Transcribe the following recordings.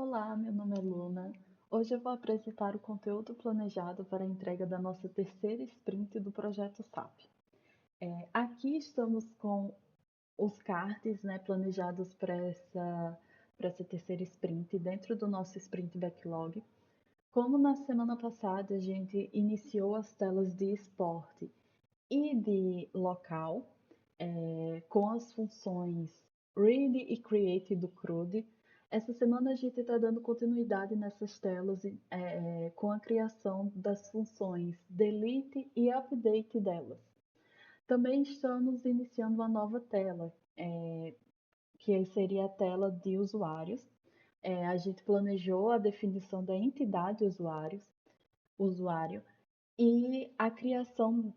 Olá, meu nome é Luna. Hoje eu vou apresentar o conteúdo planejado para a entrega da nossa terceira sprint do projeto SAP. Aqui estamos com os cards, né, planejados para essa terceira sprint dentro do nosso sprint backlog. Como na semana passada a gente iniciou as telas de esporte e de local, com as funções Read e Create do CRUD. Essa semana a gente está dando continuidade nessas telas com a criação das funções Delete e Update delas. Também estamos iniciando uma nova tela, que seria a tela de usuários. A gente planejou a definição da entidade usuário e a criação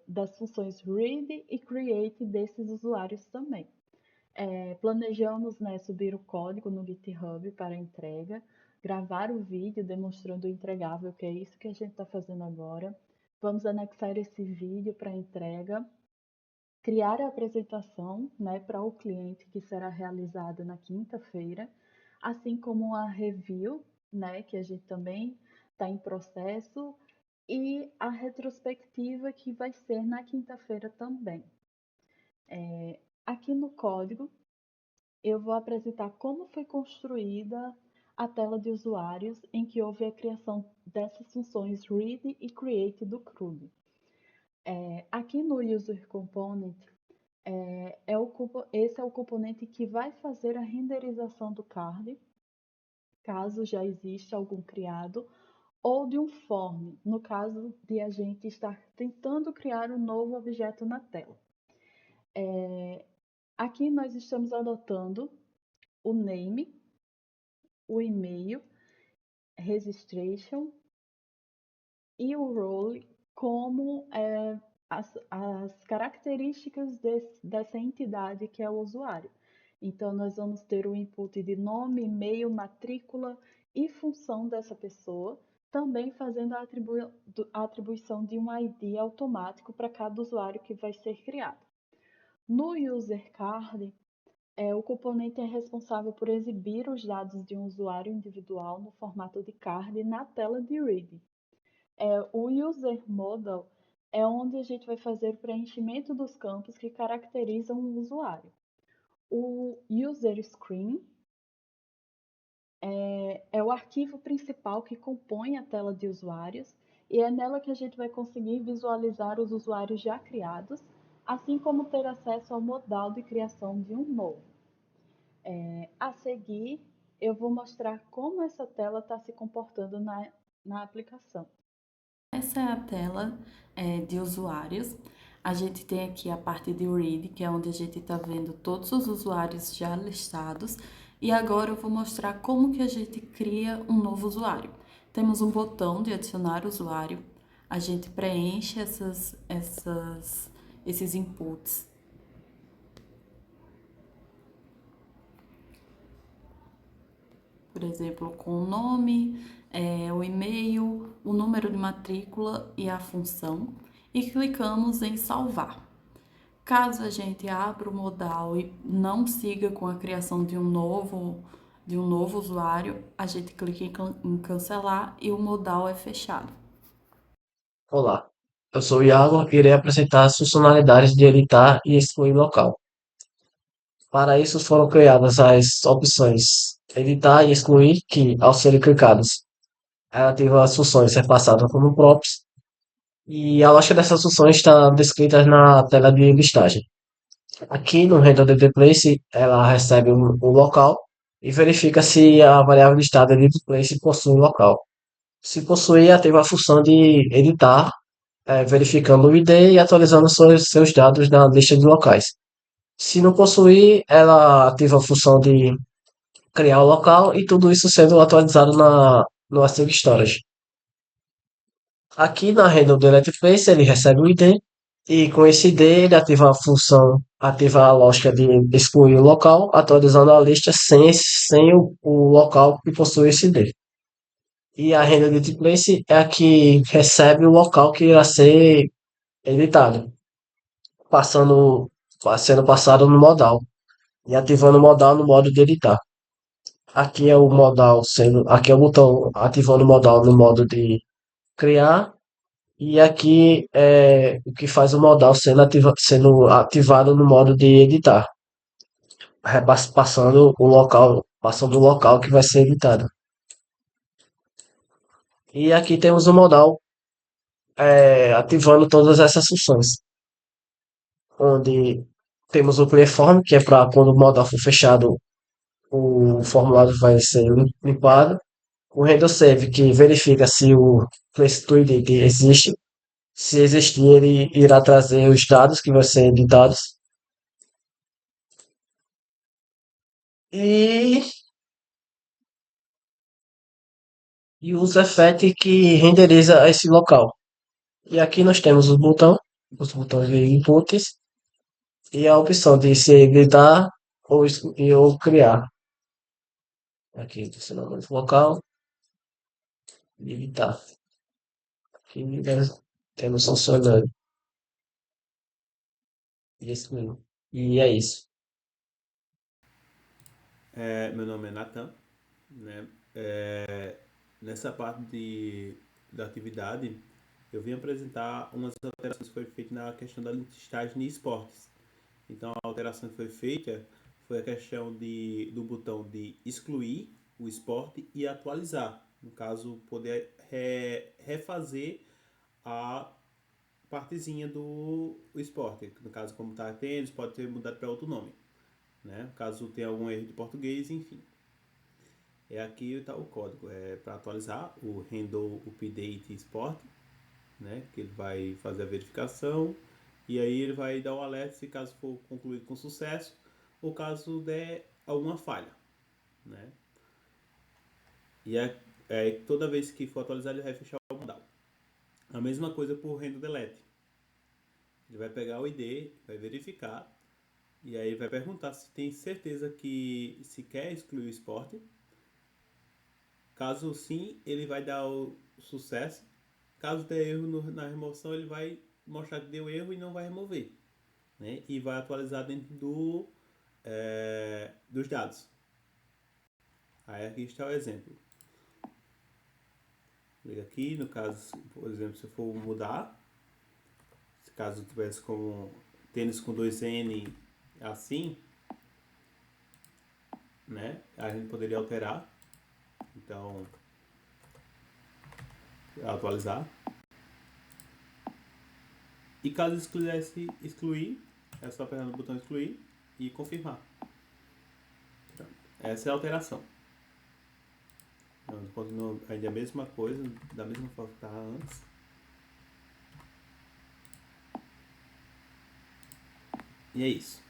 das funções Read e Create desses usuários também. Planejamos, né, subir o código no GitHub para entrega, gravar o vídeo demonstrando o entregável, que é isso que a gente está fazendo agora. Vamos anexar esse vídeo para entrega, criar a apresentação, né, para o cliente que será realizada na quinta-feira, assim como a review, né, que a gente também está em processo, e a retrospectiva que vai ser na quinta-feira também. Aqui no código eu vou apresentar como foi construída a tela de usuários em que houve a criação dessas funções Read e Create do CRUD. Aqui no User Component, esse é o componente que vai fazer a renderização do card, caso já exista algum criado, ou de um form, no caso de a gente estar tentando criar um novo objeto na tela. Aqui nós estamos adotando o name, o e-mail, registration e o role como as características dessa entidade que é o usuário. Então, nós vamos ter o input de nome, e-mail, matrícula e função dessa pessoa, também fazendo a atribuição de um ID automático para cada usuário que vai ser criado. No user card, o componente é responsável por exibir os dados de um usuário individual no formato de card na tela de read. O user model é onde a gente vai fazer o preenchimento dos campos que caracterizam o usuário. O user screen é o arquivo principal que compõe a tela de usuários e é nela que a gente vai conseguir visualizar os usuários já criados, assim como ter acesso ao modal de criação de um novo. A seguir, eu vou mostrar como essa tela está se comportando na aplicação. Essa é a tela de usuários. A gente tem aqui a parte de Read, que é onde a gente está vendo todos os usuários já listados. E agora eu vou mostrar como que a gente cria um novo usuário. Temos um botão de adicionar usuário. A gente preenche esses inputs. Por exemplo, com o nome, o e-mail, o número de matrícula e a função, e clicamos em salvar. Caso a gente abra o modal e não siga com a criação de um novo usuário, a gente clica em cancelar e o modal é fechado. Olá, eu sou o Iago e irei apresentar as funcionalidades de editar e excluir local. Para isso foram criadas as opções editar e excluir, que, ao serem clicadas, ela ativa as funções repassadas como props, e a lógica dessas funções está descrita na tela de listagem. Aqui no handle de place, ela recebe o local e verifica se a variável listada de place possui local. Se possuir, ativa a função de editar, verificando o ID e atualizando seus dados na lista de locais. Se não possuir, ela ativa a função de criar o local e tudo isso sendo atualizado no Async Storage. Aqui na handle do Place ele recebe o ID e com esse ID ele ativa a função, ativa a lógica de excluir o local, atualizando a lista sem o local que possui esse ID. E a handle de place é a que recebe o local que irá ser editado, passando, sendo passado no modal e ativando o modal no modo de editar. Aqui é o modal sendo, aqui é o botão ativando o modal no modo de criar e aqui é o que faz o modal sendo ativado no modo de editar, passando o local que vai ser editado. E aqui temos o modal ativando todas essas funções, onde temos o clearform, que é para quando o modal for fechado, o formulário vai ser limpado. O handle save, que verifica se o place to edit existe. Se existir, ele irá trazer os dados que vão ser editados. E, e o effect que renderiza esse local. E aqui nós temos os botões de inputs e a opção de se editar ou criar. Aqui, funcionamento local, editar. Aqui nós temos funcionando. Isso mesmo. E é isso. Meu nome é Nathan, né? Nessa parte da atividade, eu vim apresentar umas alterações que foi feitas na questão da listagem de esportes. Então, a alteração que foi feita foi a questão do botão de excluir o esporte e atualizar. No caso, poder refazer a partezinha do esporte. No caso, como está tênis, pode ter mudado para outro nome, né? Caso tenha algum erro de português, enfim. Aqui está o código, para atualizar o handle update export, né? Que ele vai fazer a verificação e aí ele vai dar o alerta se caso for concluído com sucesso ou caso der alguma falha, né? E toda vez que for atualizar ele vai fechar o modal. A mesma coisa por handle delete. Ele vai pegar o ID, vai verificar e aí vai perguntar se tem certeza que se quer excluir o esporte. Caso sim, ele vai dar o sucesso. Caso der erro na remoção, ele vai mostrar que deu erro e não vai remover, né? E vai atualizar dentro dos dados. Aí aqui está o exemplo. Clica aqui, no caso, por exemplo, se eu for mudar, se caso tivesse com tênis com 2N assim, né? A gente poderia alterar. Então, atualizar. E caso quisesse excluir, é só apertar no botão excluir e confirmar. Então, essa é a alteração. Então, continua ainda a mesma coisa, da mesma forma que estava antes. E é isso.